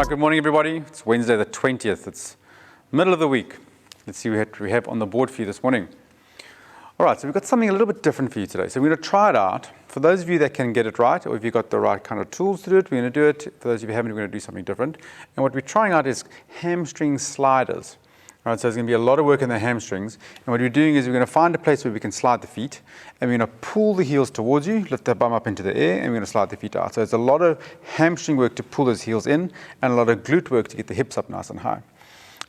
right, good morning everybody. It's Wednesday the 20th. It's middle of the week. Let's see what we have on the board for you this morning. All right, so we've got something a little bit different for you today. So we're going to try it out. For those of you that can get it right, or if you've got the right kind of tools to do it, we're going to do it. For those of you who haven't, we're going to do something different. And what we're trying out is hamstring sliders. All right, so there's going to be a lot of work in the hamstrings. And what we're doing is we're going to find a place where we can slide the feet, and we're going to pull the heels towards you, lift the bum up into the air, and we're going to slide the feet out. So it's a lot of hamstring work to pull those heels in, and a lot of glute work to get the hips up nice and high.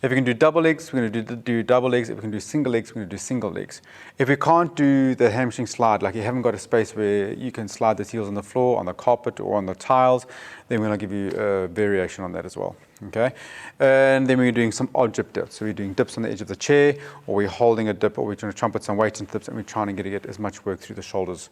If we can do double legs, we're going to do double legs. If we can do single legs, we're going to do single legs. If we can't do the hamstring slide, like you haven't got a space where you can slide the heels on the floor, on the carpet, or on the tiles, then we're going to give you a variation on that as well. Okay, and then we're doing some odd dip dips. So we're doing dips on the edge of the chair, or we're holding a dip, or we're trying to trumpet some weight into dips, and we're trying to get as much work through the shoulders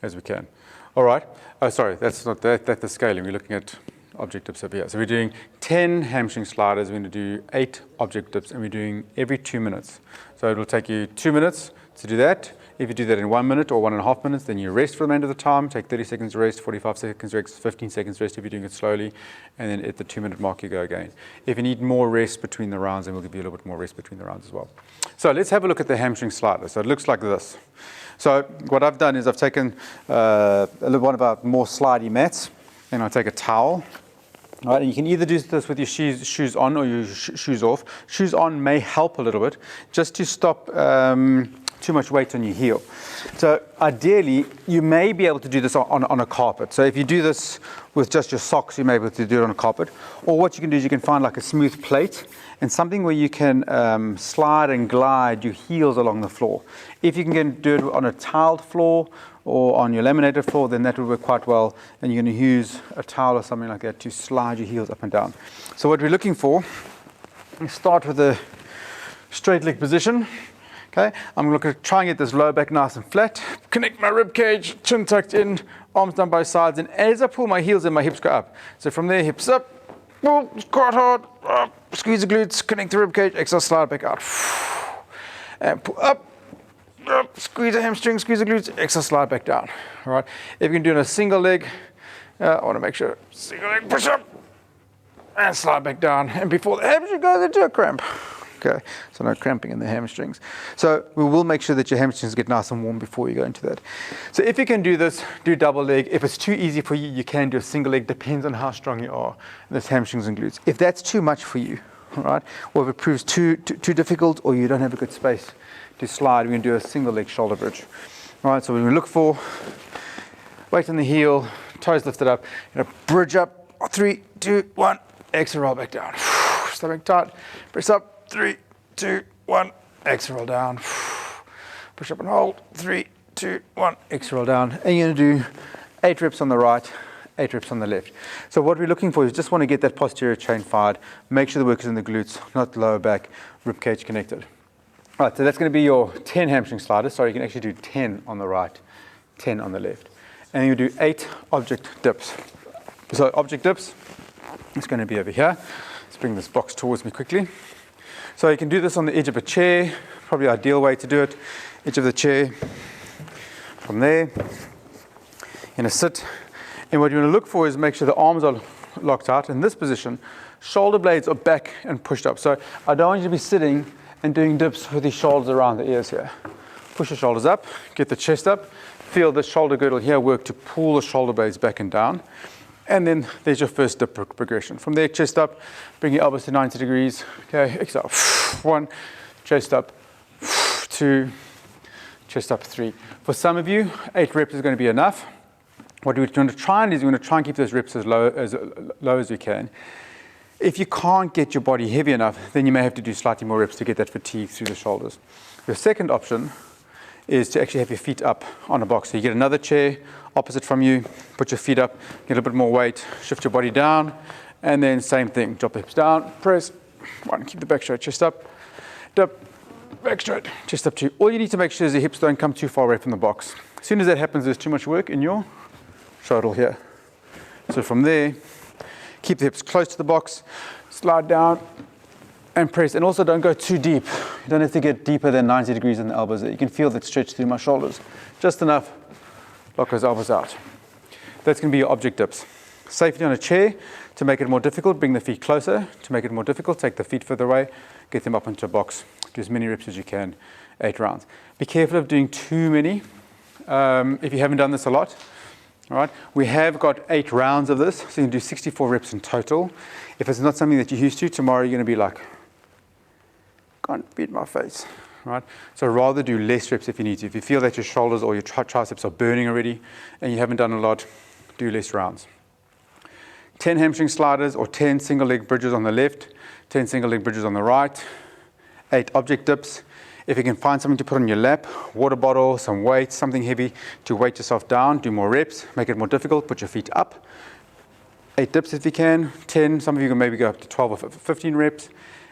as we can. All right. Oh, sorry, that's not that. That's the scaling. We're looking at object dips over here. So we're doing 10 hamstring sliders. We're going to do 8 object dips, and we're doing every 2 minutes. So it will take you 2 minutes to do that. If you do that in 1 minute or 1.5 minutes, then you rest for the remainder of the time. Take 30 seconds rest, 45 seconds rest, 15 seconds rest if you're doing it slowly. And then at the 2 minute mark, you go again. If you need more rest between the rounds, then we'll give you a little bit more rest between the rounds as well. So let's have a look at the hamstring slider. So it looks like this. So what I've done is I've taken one of our more slidey mats, and I'll take a towel. All right, and you can either do this with your shoes on or your shoes off. Shoes on may help a little bit, just to stop too much weight on your heel. So ideally, you may be able to do this on a carpet. So if you do this with just your socks, you may be able to do it on a carpet. Or what you can do is you can find like a smooth plate and something where you can slide and glide your heels along the floor. If you can do it on a tiled floor or on your laminated floor, then that will work quite well. And you're going to use a towel or something like that to slide your heels up and down. So what we're looking for, we start with a straight leg position. Okay, I'm going to try and get this lower back nice and flat. Connect my rib cage, chin tucked in, arms down both sides. And as I pull my heels in, my hips go up. So from there, hips up, pull, quite hard, up, squeeze the glutes, connect the rib cage, exhale, slide back out. And pull up, squeeze the hamstring, squeeze the glutes, exhale, slide back down. All right, if you can do it in a single leg, I want to make sure, single leg, push up, and slide back down. And before the hamstring goes into a cramp. Okay, so no cramping in the hamstrings. So we will make sure that your hamstrings get nice and warm before you go into that. So if you can do this, do double leg. If it's too easy for you, you can do a single leg. Depends on how strong you are in those hamstrings and glutes. If that's too much for you, all right, or if it proves too difficult, or you don't have a good space to slide, we're going to do a single leg shoulder bridge. All right, so we're going to look for weight on the heel, toes lifted up, bridge up. 3, 2, 1. Exhale, roll back down. Stomach tight. Press up. 3, 2, 1, exhale down. Push up and hold. 3, 2, 1, exhale down. And you're going to do 8 reps on the right, 8 reps on the left. So what we're looking for is just want to get that posterior chain fired. Make sure the work is in the glutes, not the lower back, rib cage connected. All right, so that's going to be your 10 hamstring sliders. Sorry, you can actually do 10 on the right, 10 on the left. And then you do 8 object dips. So object dips, it's going to be over here. Let's bring this box towards me quickly. So you can do this on the edge of a chair, probably ideal way to do it. Edge of the chair. From there, you're going to sit. And what you want to look for is make sure the arms are locked out. In this position, shoulder blades are back and pushed up. So I don't want you to be sitting and doing dips with your shoulders around the ears here. Push the shoulders up, get the chest up. Feel the shoulder girdle here work to pull the shoulder blades back and down. And then there's your first dip progression. From there, chest up, bring your elbows to 90 degrees. Okay, exhale. 1, chest up. 2, chest up. 3. For some of you, 8 reps is going to be enough. What we're going to try and do is we're going to try and keep those reps as low as we can. If you can't get your body heavy enough, then you may have to do slightly more reps to get that fatigue through the shoulders. Your second option is to actually have your feet up on a box. So you get another chair opposite from you, put your feet up, get a bit more weight, shift your body down, and then same thing, drop the hips down, press, 1, keep the back straight, chest up, dip, back straight, chest up 2. All you need to make sure is your hips don't come too far away from the box. As soon as that happens, there's too much work in your shoulder here. So from there, keep the hips close to the box, slide down, and press. And also don't go too deep. You don't have to get deeper than 90 degrees in the elbows. You can feel that stretch through my shoulders. Just enough. Lock those elbows out. That's going to be your object dips. safely on a chair. To make it more difficult, bring the feet closer. To make it more difficult, take the feet further away, get them up into a box. Do as many reps as you can, 8 rounds. Be careful of doing too many if you haven't done this a lot. All right, we have got 8 rounds of this, so you can do 64 reps in total. If it's not something that you're used to, tomorrow you're going to be like, can't beat my face. Right? So rather do less reps if you need to. If you feel that your shoulders or your triceps are burning already and you haven't done a lot, do less rounds. 10 hamstring sliders or 10 single leg bridges on the left, 10 single leg bridges on the right, 8 object dips. If you can find something to put on your lap, water bottle, some weights, something heavy to weight yourself down, do more reps, make it more difficult, put your feet up. 8 dips if you can, 10, some of you can maybe go up to 12 or 15 reps.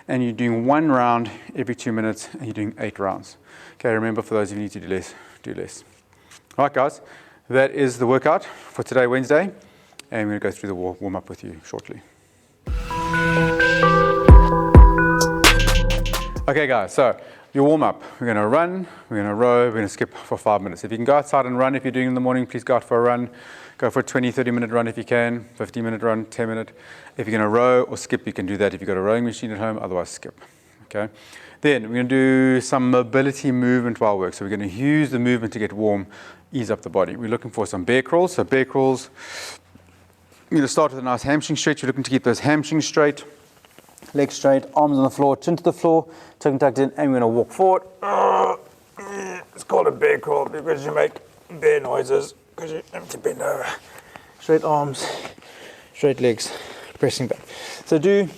And you're doing 1 round every 2 minutes, and you're doing 8 rounds. Okay, remember, for those of you who need to do less, do less. All right, guys, that is the workout for today, Wednesday, and I'm going to go through the warm-up with you shortly. Okay, guys, so your warm-up, we're going to run, we're going to row, we're going to skip for 5 minutes. If you can go outside and run, if you're doing it in the morning, please go out for a run. Go for a 20, 30-minute run if you can, 15-minute run, 10-minute. If you're going to row or skip, you can do that if you've got a rowing machine at home, otherwise skip. Okay. Then we're going to do some mobility movement while work. So we're going to use the movement to get warm, ease up the body. We're looking for some bear crawls. So bear crawls, you're going to start with a nice hamstring stretch. You're looking to keep those hamstrings straight, legs straight, arms on the floor, chin to the floor, tucked in, and we're going to walk forward. It's called a bear crawl because you make bear noises. Because you have to bend over. Straight arms, straight legs, pressing back. So do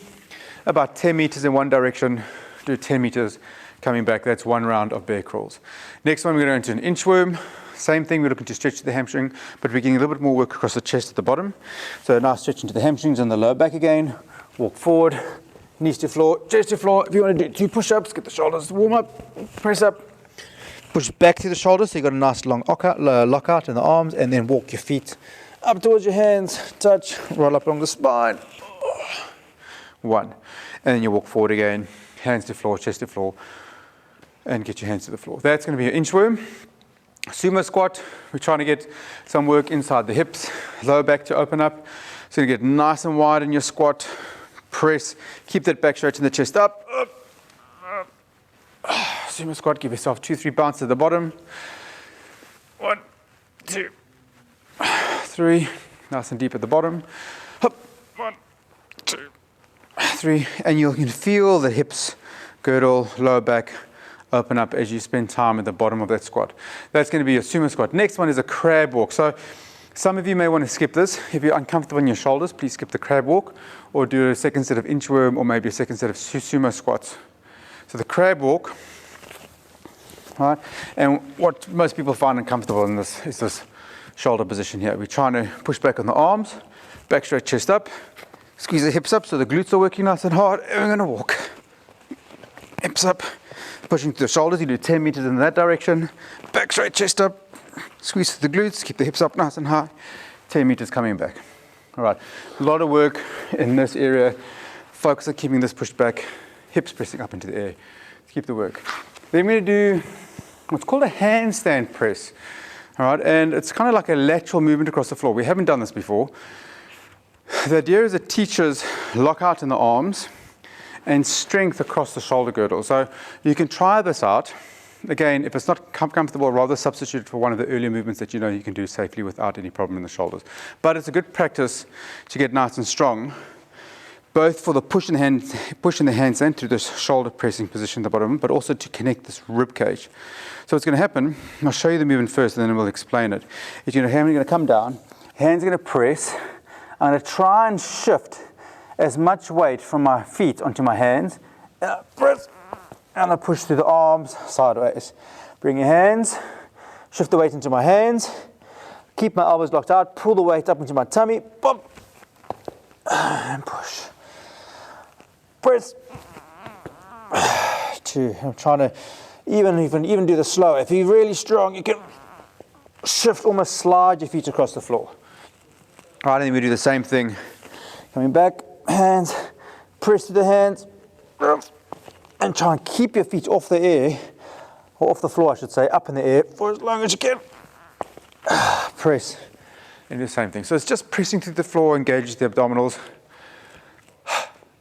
about 10 meters in one direction, do 10 meters coming back. That's 1 round of bear crawls. Next one, we're going to go into an inchworm. Same thing, we're looking to stretch the hamstring, but we're getting a little bit more work across the chest at the bottom. So a nice stretch into the hamstrings and the lower back again. Walk forward, knees to floor, chest to floor. If you want to do 2 push-ups, get the shoulders to warm up, press up. Push back to the shoulders, so you've got a nice long lockout in the arms, and then walk your feet up towards your hands, touch, roll up along the spine. 1. And then you walk forward again, hands to floor, chest to floor, and get your hands to the floor. That's going to be an inchworm. Sumo squat, we're trying to get some work inside the hips, lower back to open up. So you get nice and wide in your squat, press, keep that back stretch in the chest up. Sumo squat, give yourself 2-3 bounces at the bottom. 1, 2, 3, nice and deep at the bottom. Up, 1, 2, 3, and you can feel the hips, girdle, lower back open up as you spend time at the bottom of that squat. That's going to be a sumo squat. Next one is a crab walk. So some of you may want to skip this. If you're uncomfortable in your shoulders, please skip the crab walk or do a second set of inchworm or maybe a second set of sumo squats. So the crab walk. Right? And what most people find uncomfortable in this is this shoulder position here. We're trying to push back on the arms, back straight, chest up, squeeze the hips up so the glutes are working nice and hard, and we're going to walk. Hips up, pushing through the shoulders. You do 10 meters in that direction, back straight, chest up, squeeze through the glutes, keep the hips up nice and high, 10 meters coming back. All right, a lot of work in this area. Focus on keeping this pushed back, hips pressing up into the air. Let's keep the work. Then we're going to do what's called a handstand press. All right, and it's kind of like a lateral movement across the floor. We haven't done this before. The idea is it teaches lockout in the arms and strength across the shoulder girdle. So you can try this out. Again, if it's not comfortable, rather substitute it for one of the earlier movements that you know you can do safely without any problem in the shoulders. But it's a good practice to get nice and strong, both for the push in the handstand to this shoulder pressing position at the bottom, but also to connect this rib cage. So what's going to happen, I'll show you the movement first and then we'll explain it. Is you're going to come down, hands are going to press. I'm going to try and shift as much weight from my feet onto my hands. And I press, and I push through the arms sideways. Bring your hands, shift the weight into my hands, keep my elbows locked out, pull the weight up into my tummy, boom, and push. Press. 2. I'm trying to even do this slower. If you're really strong, you can shift, almost slide your feet across the floor. All right, and then we do the same thing. Coming back, hands, press to the hands, and try and keep your feet off the air, or off the floor, I should say, up in the air for as long as you can. Press, and do the same thing. So it's just pressing through the floor, engages the abdominals.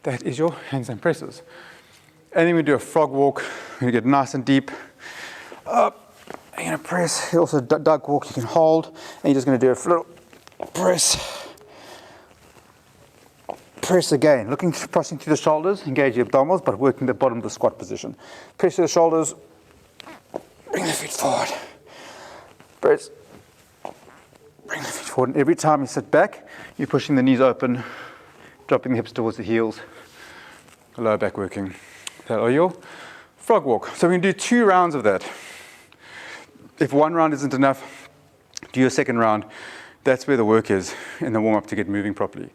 That is your handstand presses. And then we do a frog walk. We're going to get nice and deep. Up. You're going to press. Also duck walk, you can hold. And you're just going to do a little press. Press again, pressing through the shoulders, engage the abdominals, but working the bottom of the squat position. Press through the shoulders. Bring the feet forward. Press. Bring the feet forward. And every time you sit back, you're pushing the knees open, dropping the hips towards the heels. Lower back working. That are your frog walk. So we can do 2 rounds of that. If 1 round isn't enough, do your 2nd round. That's where the work is in the warm-up to get moving properly.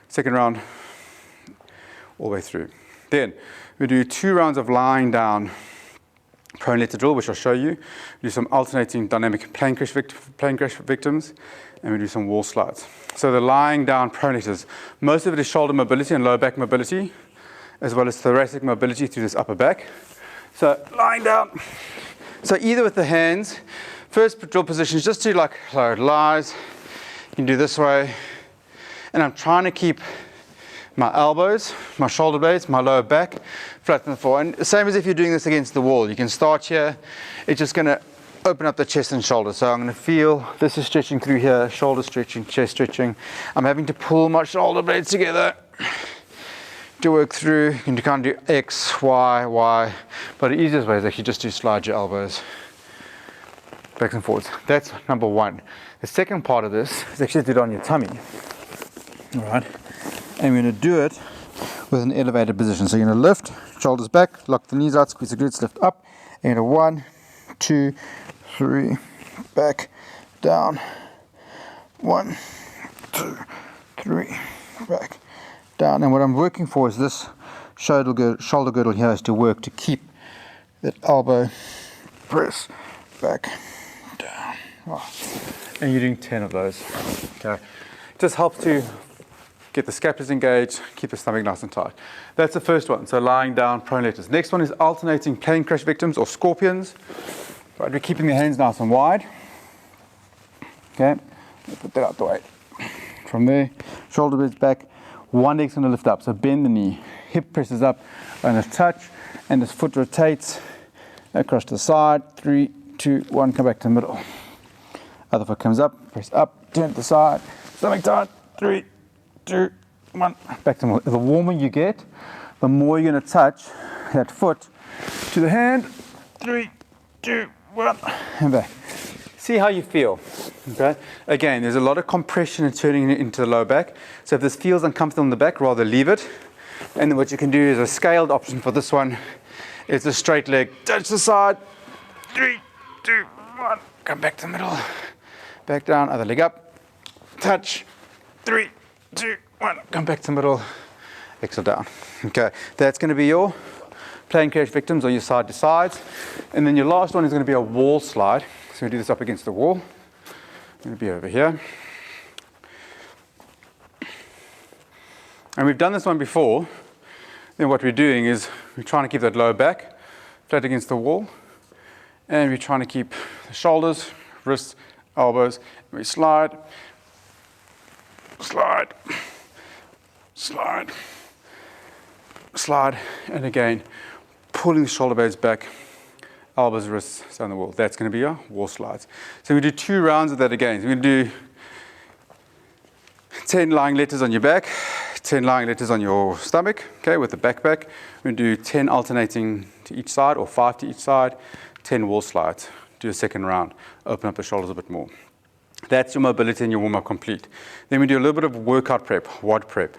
2nd round, all the way through. Then we do 2 rounds of lying down prone letter drill, which I'll show you. We do some alternating dynamic plane crash victims, and we do some wall slides. So the lying down prone letters, most of it is shoulder mobility and lower back mobility, as well as thoracic mobility through this upper back. So lying down. So either with the hands, first drill position is just to like so it lies. You can do this way. And I'm trying to keep my elbows, my shoulder blades, my lower back flat on the floor. And same as if you're doing this against the wall. You can start here. It's just going to open up the chest and shoulders. So I'm going to feel this is stretching through here, shoulder stretching, chest stretching. I'm having to pull my shoulder blades together to work through. You can do X, Y, Y. But the easiest way is actually just to slide your elbows back and forwards. That's number 1. The second part of this is actually to do it on your tummy. All right, and we're going to do it with an elevated position. So you're going to lift, shoulders back, lock the knees out, squeeze the glutes, lift up. And you're going to 1, 2, 3, back, down. 1, 2, 3, back, down. And what I'm working for is this shoulder girdle here is to work to keep that elbow press back, down. Oh. And you're doing 10 of those. Okay, just helps to get the scapulars engaged, keep the stomach nice and tight. That's the first one, so lying down, prone letters. Next one is alternating plane crash victims or scorpions. Right, we're keeping the hands nice and wide. Okay, put that out the way. From there, shoulder blades back, one leg's going to lift up, so bend the knee, hip presses up, and a touch, and this foot rotates across to the side. 3, 2, 1, come back to the middle. Other foot comes up, press up, turn to the side, stomach tight. 3, 2, 1, back to the middle. The warmer you get, the more you're going to touch that foot to the hand. 3, 2, 1, and back. See how you feel. Okay. Again, there's a lot of compression and turning it into the lower back. So if this feels uncomfortable in the back, rather leave it. And then what you can do is a scaled option for this one. It's a straight leg, touch the side. 3, 2, 1, come back to the middle. Back down, other leg up, touch. 3, 2, 1, come back to the middle, exhale down. Okay, that's going to be your plane crash victims or your side to sides. And then your last one is going to be a wall slide. So we do this up against the wall. I'm going to be over here. And we've done this one before. Then what we're doing is we're trying to keep that lower back flat against the wall. And we're trying to keep the shoulders, wrists, elbows. And we slide. Slide, slide, slide, and again, pulling the shoulder blades back, elbows, wrists down the wall. That's going to be your wall slides. So we do 2 rounds of that again. So we're going to do 10 lying letters on your back, 10 lying letters on your stomach, okay, with the backpack. We're going to do 10 alternating to each side or 5 to each side, 10 wall slides. Do a 2nd round, open up the shoulders a bit more. That's your mobility and your warm-up complete. Then we do a little bit of workout prep, WOD prep.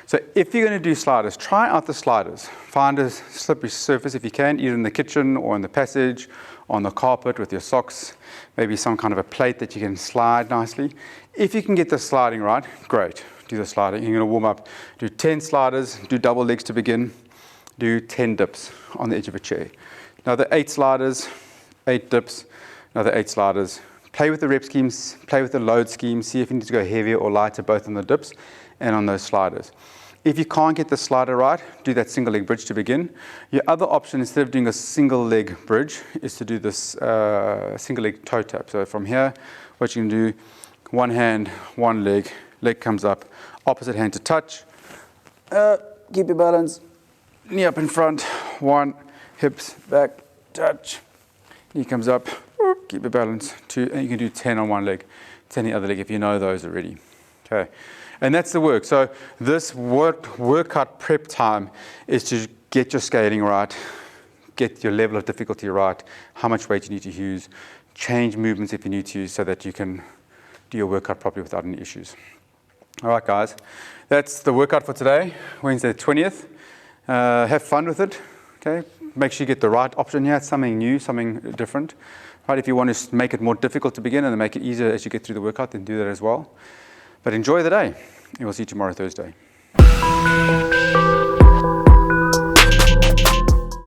So if you're going to do sliders, try out the sliders. Find a slippery surface if you can, either in the kitchen or in the passage, on the carpet with your socks, maybe some kind of a plate that you can slide nicely. If you can get the sliding right, great. Do the sliding. You're going to warm up. Do 10 sliders, do double legs to begin, do 10 dips on the edge of a chair. Another 8 sliders, 8 dips, another 8 sliders. Play with the rep schemes, play with the load scheme, see if you need to go heavier or lighter both on the dips and on those sliders. If you can't get the slider right, do that single leg bridge to begin. Your other option, instead of doing a single leg bridge, is to do this single leg toe tap. So from here, what you can do, one hand, one leg, leg comes up, opposite hand to touch. Keep your balance, knee up in front, one, hips back, touch, knee comes up, keep your balance, two, and you can do 10 on one leg, 10 on the other leg if you know those already. Okay, and that's the work. So this workout prep time is to get your scaling right, get your level of difficulty right, how much weight you need to use, change movements if you need to so that you can do your workout properly without any issues. All right, guys, that's the workout for today, Wednesday the 20th. Have fun with it, okay? Make sure you get the right option here. It's something new, something different. Right, if you want to make it more difficult to begin and then make it easier as you get through the workout, then do that as well. But enjoy the day, and we'll see you tomorrow, Thursday.